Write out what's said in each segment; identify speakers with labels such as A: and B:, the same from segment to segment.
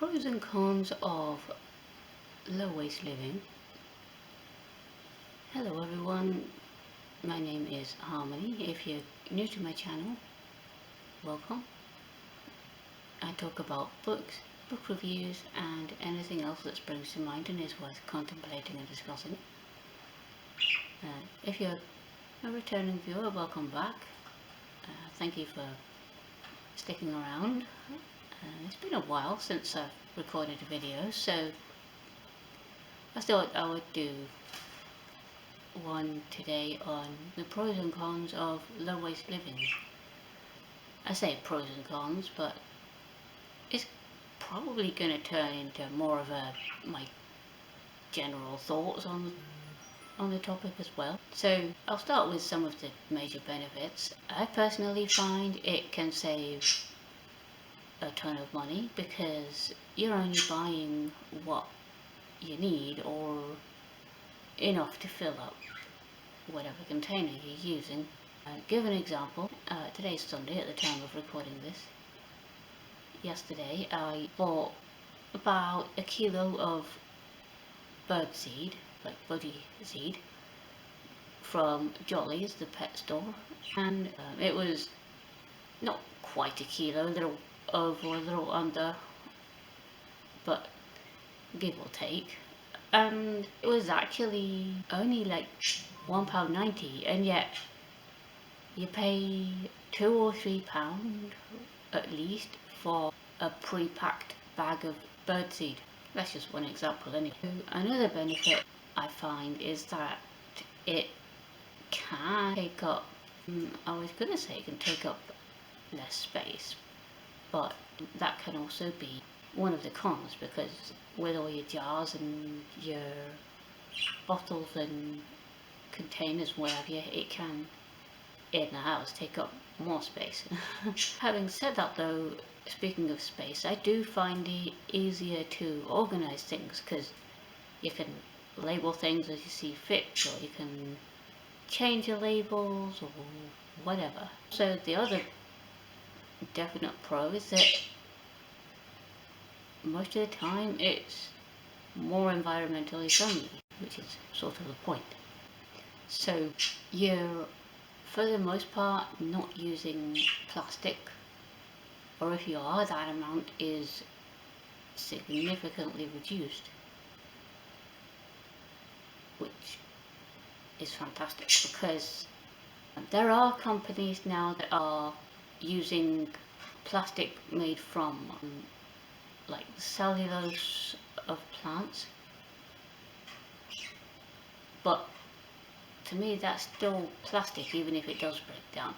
A: Pros and cons of low waste living. Hello everyone, my name is Harmony. If you're new to my channel, welcome. I talk about books, book reviews and anything else that springs to mind and is worth contemplating and discussing. If you're a returning viewer, welcome back. Thank you for sticking around. It's been a while since I've recorded a video, so I thought I would do one today on the pros and cons of low waste living. I say pros and cons, but it's probably going to turn into more of my general thoughts on the topic as well. So I'll start with some of the major benefits. I personally find it can save a ton of money because you're only buying what you need or enough to fill up whatever container you're using. Give an example. Today's Sunday at the time of recording this. Yesterday I bought about a kilo of bird seed, like buddy seed, from Jolly's, the pet store, and it was not quite a kilo, a little over, a little under, but give or take. And it was actually only like £1.90, and yet you pay £2 or £3 at least for a pre-packed bag of birdseed. That's just one example anyway. Another benefit I find is that it can take up, I was going to say it can take up less space, but that can also be one of the cons, because with all your jars and your bottles and containers, whatever, it can in the house take up more space. Having said that though, speaking of space, I do find it easier to organize things because you can label things as you see fit, or you can change your labels or whatever. So the other definite pro is that most of the time it's more environmentally friendly, which is sort of the point. So you're, for the most part, not using plastic, or if you are, that amount is significantly reduced, which is fantastic, because there are companies now that are using plastic made from like cellulose of plants, but to me that's still plastic even if it does break down.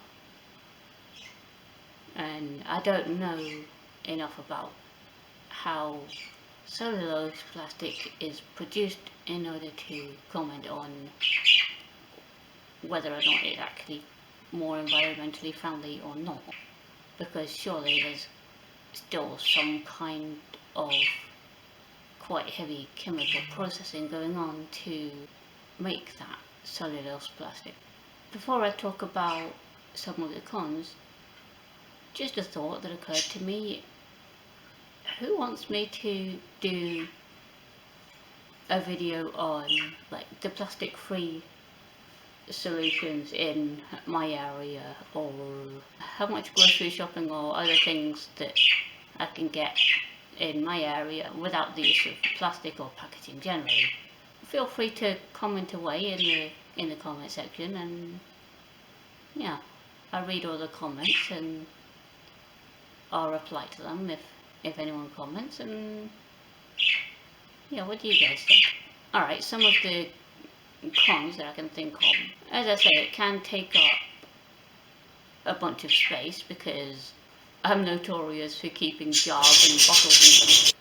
A: And I don't know enough about how cellulose plastic is produced in order to comment on whether or not it's actually more environmentally friendly or not, because surely there's still some kind of quite heavy chemical processing going on to make that cellulose plastic. Before I talk about some of the cons, just a thought that occurred to me. Who wants me to do a video on like the plastic free solutions in my area, or how much grocery shopping or other things that I can get in my area without the use of plastic or packaging generally? Feel free to comment away in the comment section, and yeah, I read all the comments and I'll reply to them if anyone comments. And yeah, what do you guys think? Alright, some of the cons that I can think of. As I say, it can take up a bunch of space because I'm notorious for keeping jars and bottles,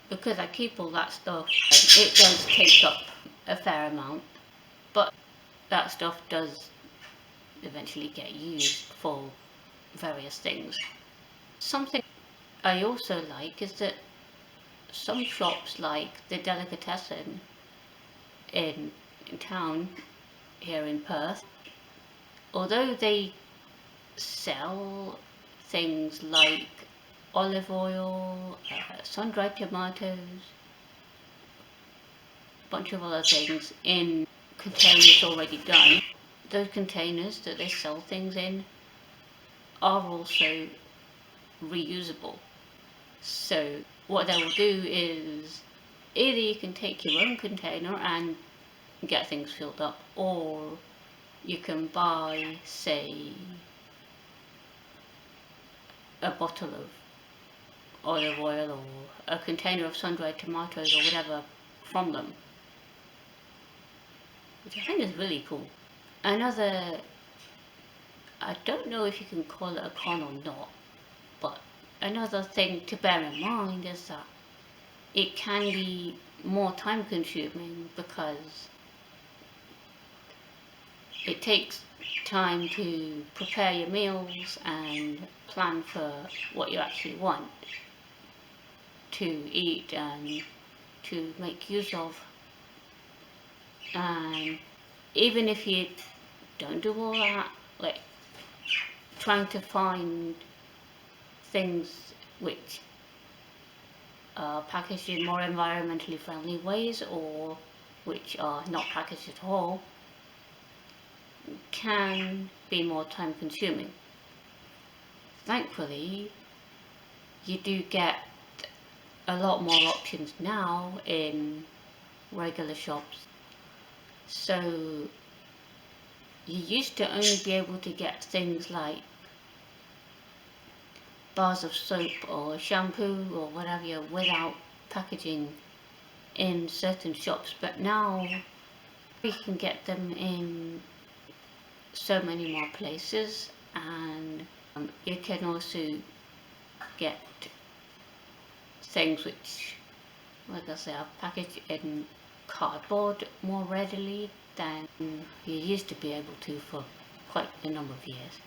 A: and because I keep all that stuff, it does take up a fair amount, but that stuff does eventually get used for various things. Something I also like is that some shops like the Delicatessen in town here in Perth, although they sell things like olive oil, sun-dried tomatoes, a bunch of other things in containers already done. Those containers that they sell things in are also reusable. So what they will do is either you can take your own container and get things filled up, or you can buy, say, a bottle of olive oil or a container of sun-dried tomatoes or whatever from them, which I think is really cool. Another, I don't know if you can call it a con or not, but another thing to bear in mind is that it can be more time consuming because it takes time to prepare your meals and plan for what you actually want to eat and to make use of. And even if you don't do all that, like trying to find things which are packaged in more environmentally friendly ways or which are not packaged at all can be more time consuming. Thankfully, you do get a lot more options now in regular shops. So you used to only be able to get things like bars of soap or shampoo or whatever without packaging in certain shops, but now we can get them in so many more places, and you can also get things which, like I say, are packaged in cardboard more readily than you used to be able to for quite a number of years.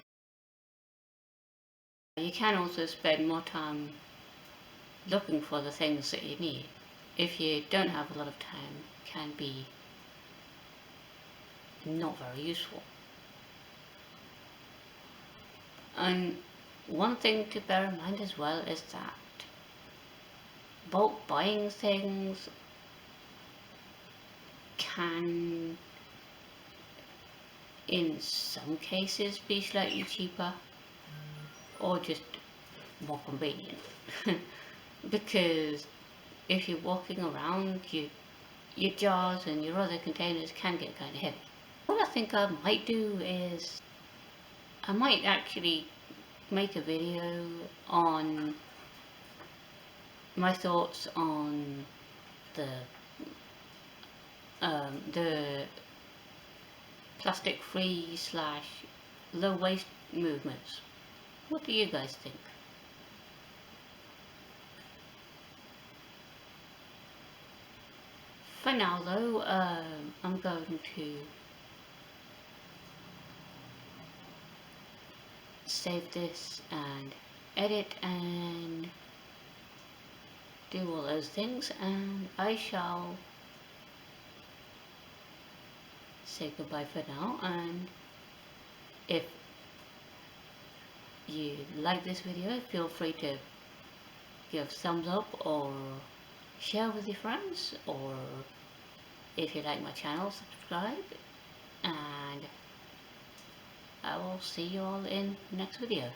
A: You can also spend more time looking for the things that you need. If you don't have a lot of time, it can be not very useful. And one thing to bear in mind as well is that bulk buying things can, in some cases, be slightly cheaper or just more convenient. Because if you're walking around, your jars and your other containers can get kind of heavy. What I think I might do is I might actually make a video on my thoughts on the plastic free / low waste movements. What do you guys think? For now though, I'm going to save this and edit and do all those things, and I shall say goodbye for now. And if you like this video, feel free to give thumbs up or share with your friends, or if you like my channel, subscribe, and I will see you all in the next video.